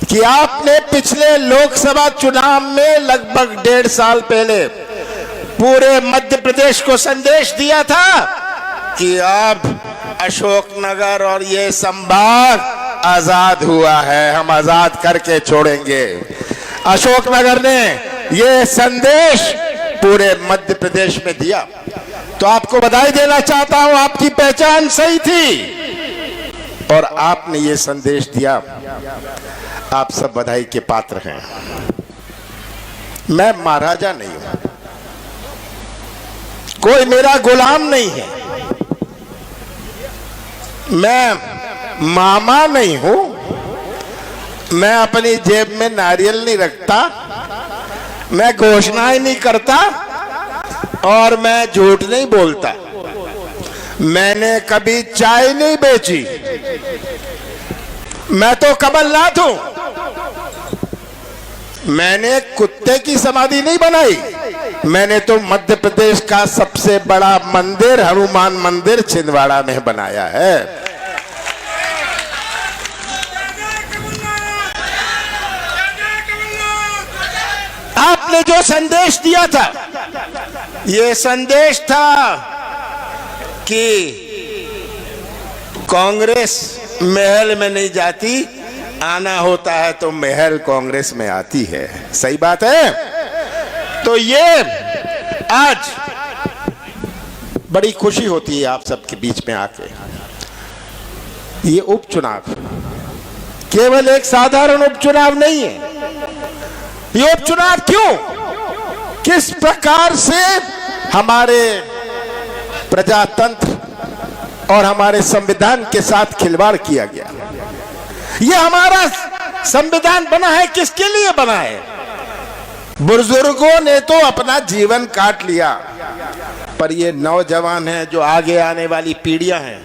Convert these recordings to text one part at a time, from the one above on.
कि आपने पिछले लोकसभा चुनाव में लगभग 1.5 साल पहले पूरे मध्य प्रदेश को संदेश दिया था कि अब अशोकनगर और ये संभाग आजाद हुआ है, हम आजाद करके छोड़ेंगे। अशोकनगर ने ये संदेश पूरे मध्य प्रदेश में दिया। तो आपको बधाई देना चाहता हूं, आपकी पहचान सही थी और आपने ये संदेश दिया। आप सब बधाई के पात्र हैं। मैं महाराजा नहीं हूं, कोई मेरा गुलाम नहीं है, मैं मामा नहीं हूं, मैं अपनी जेब में नारियल नहीं रखता, मैं घोषणाएं नहीं करता और मैं झूठ नहीं बोलता। मैंने कभी चाय नहीं बेची, मैं तो कमलनाथ हूं। मैंने कुत्ते की समाधि नहीं बनाई, मैंने तो मध्य प्रदेश का सबसे बड़ा मंदिर हनुमान मंदिर छिंदवाड़ा में बनाया है। आपने जो संदेश दिया था, ये संदेश था कि कांग्रेस महल में नहीं जाती, आना होता है तो महल कांग्रेस में आती है। सही बात है। तो ये आज बड़ी खुशी होती है आप सबके बीच में आके। ये उपचुनाव केवल एक साधारण उपचुनाव नहीं है। ये उपचुनाव क्यों, किस प्रकार से हमारे प्रजातंत्र और हमारे संविधान के साथ खिलवाड़ किया गया। ये हमारा संविधान बना है, किसके लिए बना है? बुजुर्गों ने तो अपना जीवन काट लिया, पर ये नौजवान हैं जो आगे आने वाली पीढ़ियां हैं,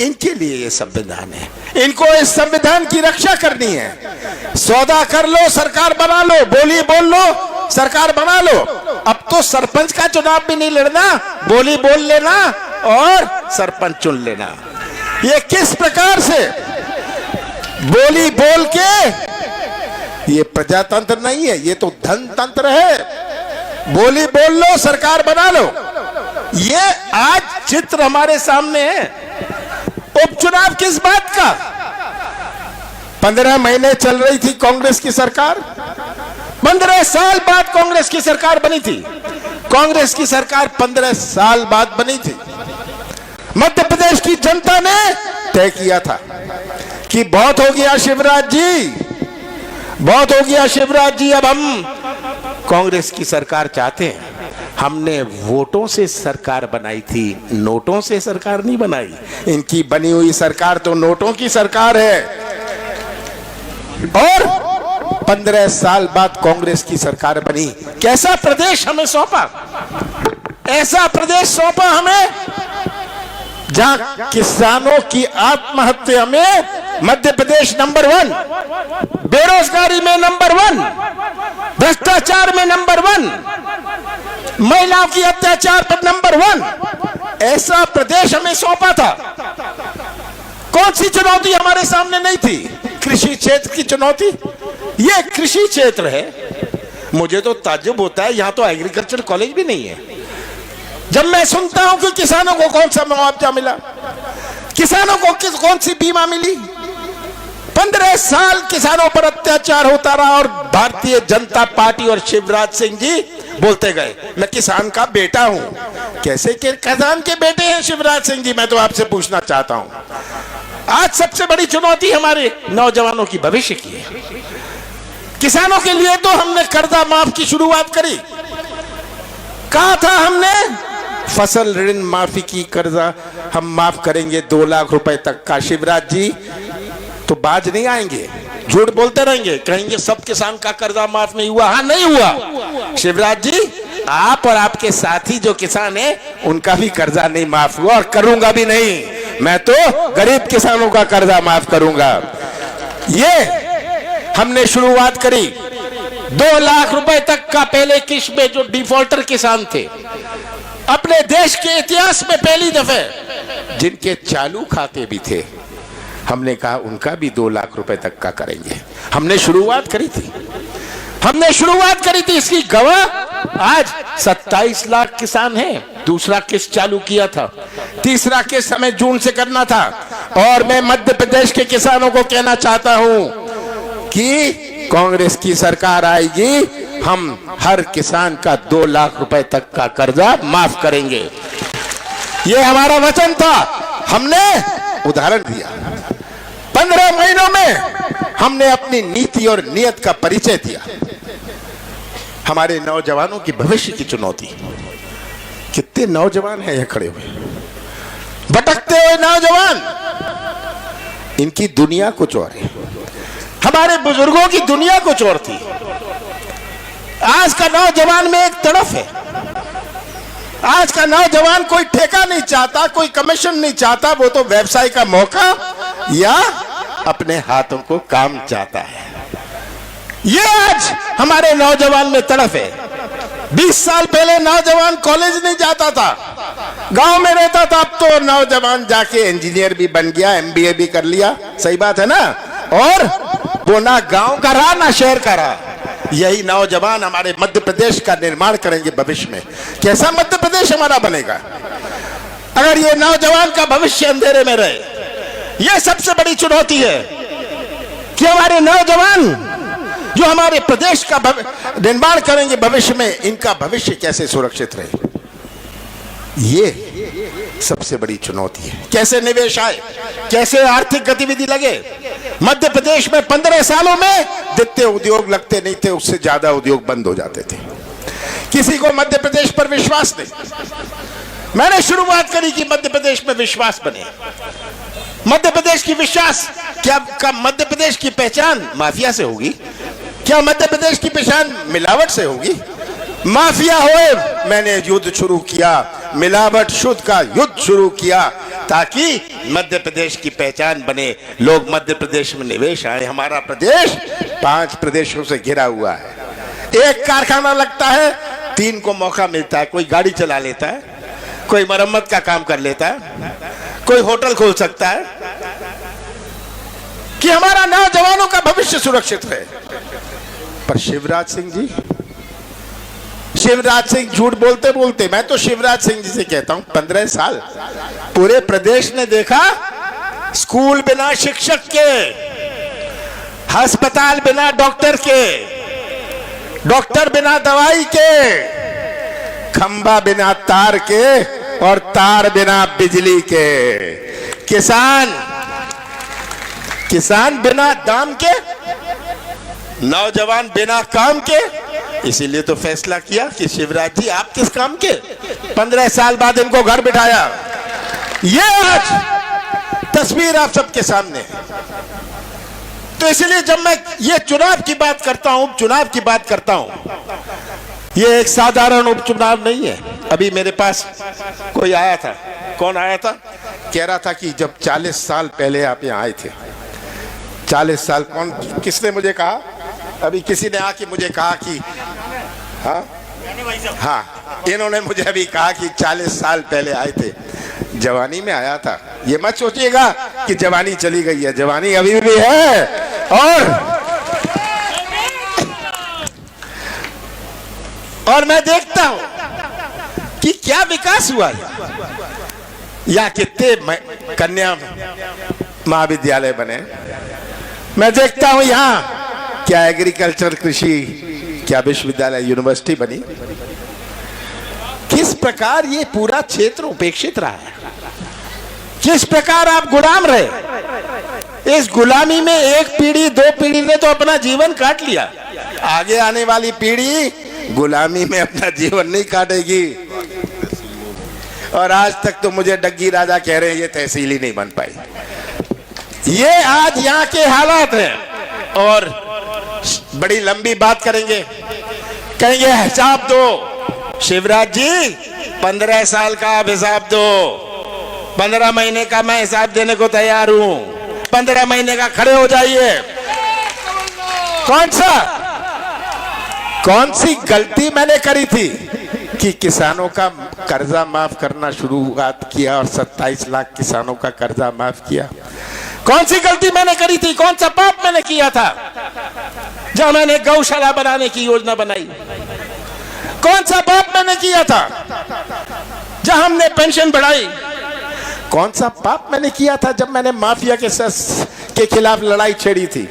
इनके लिए ये संविधान है। इनको इस संविधान की रक्षा करनी है। सौदा कर लो, सरकार बना लो, बोली बोल लो, सरकार बना लो। अब तो सरपंच का चुनाव भी नहीं लड़ना, बोली बोल लेना और सरपंच चुन लेना। ये किस प्रकार से बोली बोल के, ये प्रजातंत्र नहीं है, ये तो धनतंत्र है। बोली बोल लो, सरकार बना लो, ये आज चित्र हमारे सामने है। उपचुनाव किस बात का? 15 महीने चल रही थी कांग्रेस की सरकार, 15 साल बाद कांग्रेस की सरकार बनी थी। कांग्रेस की सरकार 15 साल बाद बनी थी। मध्य प्रदेश की जनता ने तय किया था कि बहुत हो गया शिवराज जी, बहुत हो गया शिवराज जी, अब हम कांग्रेस की सरकार चाहते हैं। हमने वोटों से सरकार बनाई थी, नोटों से सरकार नहीं बनाई। इनकी बनी हुई सरकार तो नोटों की सरकार है। और 15 साल बाद कांग्रेस की सरकार बनी। कैसा प्रदेश हमें सौंपा? ऐसा प्रदेश सौंपा हमें जहां किसानों की आत्महत्या में मध्य प्रदेश नंबर 1, बेरोजगारी में नंबर 1, भ्रष्टाचार में नंबर 1, महिलाओं की अत्याचार पर नंबर 1। ऐसा प्रदेश हमें सौंपा था। कौन सी चुनौती हमारे सामने नहीं थी? कृषि क्षेत्र की चुनौती। ये कृषि क्षेत्र है, मुझे तो ताज्जुब होता है, यहां तो एग्रीकल्चर कॉलेज भी नहीं है। जब मैं सुनता हूं कि किसानों को कौन सा मुआवजा मिला, किसानों को कौन सी बीमा मिली, 15 साल किसानों पर अत्याचार होता रहा और भारतीय जनता पार्टी और शिवराज सिंह जी बोलते गए मैं किसान का बेटा हूं। कैसे के किसान के बेटे हैं शिवराज सिंह जी? मैं तो आपसे पूछना चाहता हूं। आज सबसे बड़ी चुनौती हमारे नौजवानों की भविष्य की है। किसानों के लिए तो हमने कर्जा माफ की शुरुआत करी। कहा था हमने फसल ऋण माफी की कर्जा हम माफ करेंगे 2 लाख रुपए तक का। शिवराज जी तो बाज नहीं आएंगे, झूठ बोलते रहेंगे, कहेंगे सब किसान का कर्जा माफ नहीं हुआ। हाँ, नहीं हुआ। शिवराज जी, आप और आपके साथी जो किसान हैं उनका भी कर्जा नहीं माफ हुआ और करूंगा भी नहीं। मैं तो गरीब किसानों का कर्जा माफ करूंगा। ये हमने शुरुआत करी। 2 लाख रुपए तक का पहले किश्त में जो डिफॉल्टर किसान थे, अपने देश के इतिहास में पहली दफे जिनके चालू खाते भी थे, हमने कहा उनका भी 2 लाख रुपए तक का करेंगे। हमने शुरुआत करी थी, इसकी गवाह आज 27 लाख किसान हैं। दूसरा किस्त चालू किया था, तीसरा किस्त हमें जून से करना था। और मैं मध्य प्रदेश के किसानों को कहना चाहता हूं कि कांग्रेस की सरकार आएगी, हम हर किसान का 2 लाख रुपए तक का कर्जा माफ करेंगे। ये हमारा वचन था, हमने उदाहरण दिया। 15 महीनों में हमने अपनी नीति और नियत का परिचय दिया। हमारे नौजवानों की भविष्य की चुनौती, कितने नौजवान हैं यह खड़े हुए, भटकते हुए नौजवान, इनकी दुनिया कुछ और है, हमारे बुजुर्गों की दुनिया कुछ और थी। आज का नौजवान में एक तड़फ है। आज का नौजवान कोई ठेका नहीं चाहता, कोई कमीशन नहीं चाहता, वो तो व्यवसाय का मौका या अपने हाथों को काम चाहता है। ये आज हमारे नौजवान में तड़फ है। 20 साल पहले नौजवान कॉलेज नहीं जाता था, गांव में रहता था। अब तो नौजवान जाके इंजीनियर भी बन गया, MBA भी कर लिया। सही बात है ना? और वो ना गांव का रहा ना शहर का रहा। यही नौजवान हमारे मध्य प्रदेश का निर्माण करेंगे भविष्य में। कैसा मध्य प्रदेश हमारा बनेगा अगर ये नौजवान का भविष्य अंधेरे में रहे? ये सबसे बड़ी चुनौती है कि हमारे नौजवान जो हमारे प्रदेश का निर्माण करेंगे भविष्य में, इनका भविष्य कैसे सुरक्षित रहे। ये सबसे बड़ी चुनौती है। कैसे निवेश आए, कैसे आर्थिक गतिविधि लगे। मध्य प्रदेश में 15 सालों में जितने उद्योग लगते नहीं थे, उससे ज्यादा उद्योग बंद हो जाते थे। किसी को मध्य प्रदेश पर विश्वास नहीं। मैंने शुरुआत करी कि मध्य प्रदेश में विश्वास बने। मध्य प्रदेश की विश्वास क्या मध्य प्रदेश की पहचान माफिया से होगी? क्या मध्य प्रदेश की पहचान मिलावट से होगी? माफिया होए, मैंने युद्ध शुरू किया, मिलावट शुद्ध का युद्ध शुरू किया, ताकि मध्य प्रदेश की पहचान बने, लोग मध्य प्रदेश में निवेश आए। हमारा प्रदेश 5 प्रदेशों से घिरा हुआ है। एक कारखाना लगता है, 3 को मौका मिलता है। कोई गाड़ी चला लेता है, कोई मरम्मत का काम कर लेता है, कोई होटल खोल सकता है, कि हमारा नौजवानों का भविष्य सुरक्षित रहे। पर शिवराज सिंह झूठ बोलते बोलते, मैं तो शिवराज सिंह जी से कहता हूं, 15 साल पूरे प्रदेश ने देखा स्कूल बिना शिक्षक के, अस्पताल बिना डॉक्टर के, डॉक्टर बिना दवाई के, खंबा बिना तार के और तार बिना बिजली के, किसान बिना दाम के, नौजवान बिना काम के। इसीलिए तो फैसला किया कि शिवराज जी आप किस काम के, 15 साल बाद इनको घर बिठाया। ये आज तस्वीर आप सबके सामने है। तो इसलिए जब मैं ये चुनाव की बात करता हूं, ये एक साधारण उपचुनाव नहीं है। अभी मेरे पास कोई आया था, कौन आया था, कह रहा था कि जब 40 साल पहले आप यहाँ आए थे, 40 साल, किसने मुझे कहा, अभी किसी ने आके मुझे कहा कि हाँ, इन्होंने मुझे अभी कहा कि 40 साल पहले आए थे, जवानी में आया था। ये मत सोचिएगा कि जवानी चली गई है, जवानी अभी भी है। और मैं देखता हूं कि क्या विकास हुआ है, या कितने कन्या महाविद्यालय बने। मैं देखता हूं यहाँ क्या एग्रीकल्चर, कृषि, क्या विश्वविद्यालय, यूनिवर्सिटी बनी। किस प्रकार ये पूरा क्षेत्र उपेक्षित रहा है, किस प्रकार आप गुलाम रहे। इस गुलामी में 1 पीढ़ी 2 पीढ़ी ने तो अपना जीवन काट लिया, आगे आने वाली पीढ़ी गुलामी में अपना जीवन नहीं काटेगी। और आज तक तो मुझे डग्गी राजा कह रहे हैं ये तहसील ही नहीं बन पाई। ये आज यहाँ के हालात हैं। और बड़ी लंबी बात करेंगे, कहेंगे हिसाब दो। शिवराज जी 15 साल का आप हिसाब दो, 15 महीने का मैं हिसाब देने को तैयार हूं। 15 महीने का खड़े हो जाइए। कौन सी गलती मैंने करी थी कि किसानों का कर्जा माफ करना शुरुआत किया और 27 लाख किसानों का कर्जा माफ किया। कौन सी गलती मैंने करी थी, कौन सा पाप मैंने किया था जब मैंने गौशाला बनाने की योजना बनाई? कौन सा पाप मैंने किया था जब हमने पेंशन बढ़ाई? कौन सा पाप मैंने किया था जब मैंने माफिया के खिलाफ लड़ाई छेड़ी थी?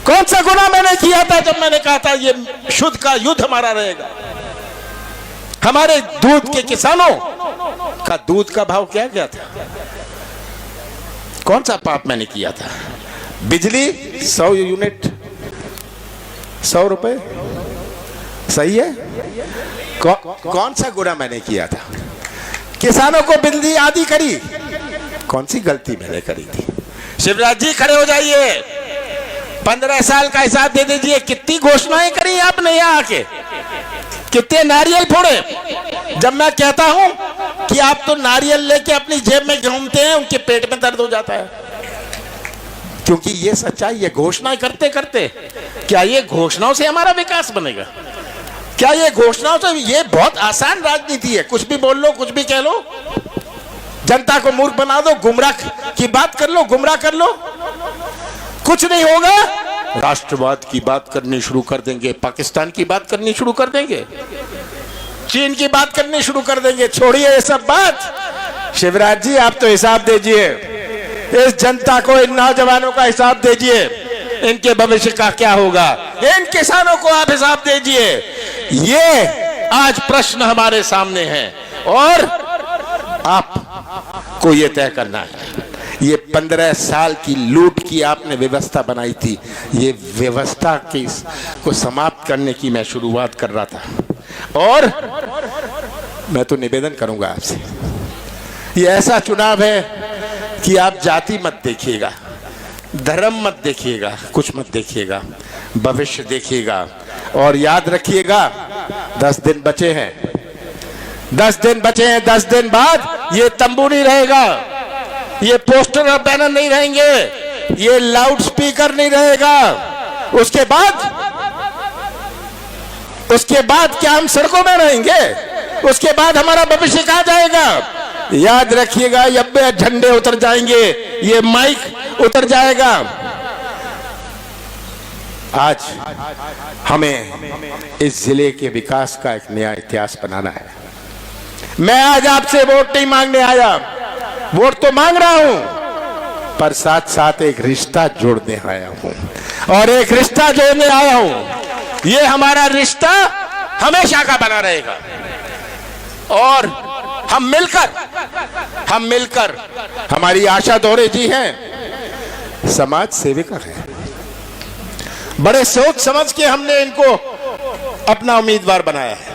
कौन सा गुनाह मैंने किया था जब मैंने कहा था ये शुद्ध का युद्ध हमारा रहेगा? हमारे दूध के किसानों का दूध का भाव क्या गया था? कौन सा पाप मैंने किया था? बिजली 100 यूनिट 100 रुपए, सही है? कौन सा गुनाह मैंने किया था? किसानों को बिजली आदि करी, कौन सी गलती मैंने करी थी? शिवराज जी खड़े हो जाइए, 15 साल का हिसाब दे दीजिए। कितनी घोषणाएं करी आपने यहाँ आके, कितने नारियल फोड़े? जब मैं कहता हूं कि आप तो नारियल लेके अपनी जेब में घूमते हैं, उनके पेट में दर्द हो जाता है, क्योंकि ये सच्चाई है। घोषणाएं करते करते क्या ये घोषणाओं से हमारा विकास बनेगा? क्या ये घोषणाओं से? ये बहुत आसान राजनीति है, कुछ भी बोल लो, कुछ भी कह लो, जनता को मूर्ख बना दो, गुमराह की बात कर लो, गुमराह कर लो, कुछ नहीं होगा। राष्ट्रवाद की बात करनी शुरू कर देंगे, पाकिस्तान की बात करनी शुरू कर देंगे, चीन की बात करनी शुरू कर देंगे। छोड़िए ये सब बात। शिवराज जी आप तो हिसाब दीजिए, इस जनता को, इन नौजवानों का हिसाब दीजिए, इनके भविष्य का क्या होगा? इन किसानों को आप हिसाब दीजिए। ये आज प्रश्न हमारे सामने है और आपको ये तय करना है। ये 15 साल की लूट की आपने व्यवस्था बनाई थी, ये व्यवस्था को समाप्त करने की मैं शुरुआत कर रहा था। और मैं तो निवेदन करूंगा आपसे, ये ऐसा चुनाव है कि आप जाति मत देखिएगा, धर्म मत देखिएगा, कुछ मत देखिएगा, भविष्य देखिएगा। और याद रखिएगा 10 दिन बचे हैं, 10 दिन बचे हैं। 10 दिन बाद ये तंबू नहीं रहेगा, ये पोस्टर और बैनर नहीं रहेंगे, ये लाउड स्पीकर नहीं रहेगा। उसके बाद क्या हम सड़कों में रहेंगे? उसके बाद हमारा भविष्य कहां जाएगा? याद रखिएगा, ये झंडे उतर जाएंगे, ये माइक उतर जाएगा। आज हमें इस जिले के विकास का एक नया इतिहास बनाना है। मैं आज आपसे वोट नहीं मांगने आया, वोट तो मांग रहा हूं, पर साथ साथ एक रिश्ता जोड़ने आया हूं। और एक रिश्ता जोड़ने आया हूं, ये हमारा रिश्ता हमेशा का बना रहेगा। और हम मिलकर हमारी आशा दोहरे जी हैं, समाज सेविका है, बड़े सोच समझ के हमने इनको अपना उम्मीदवार बनाया है।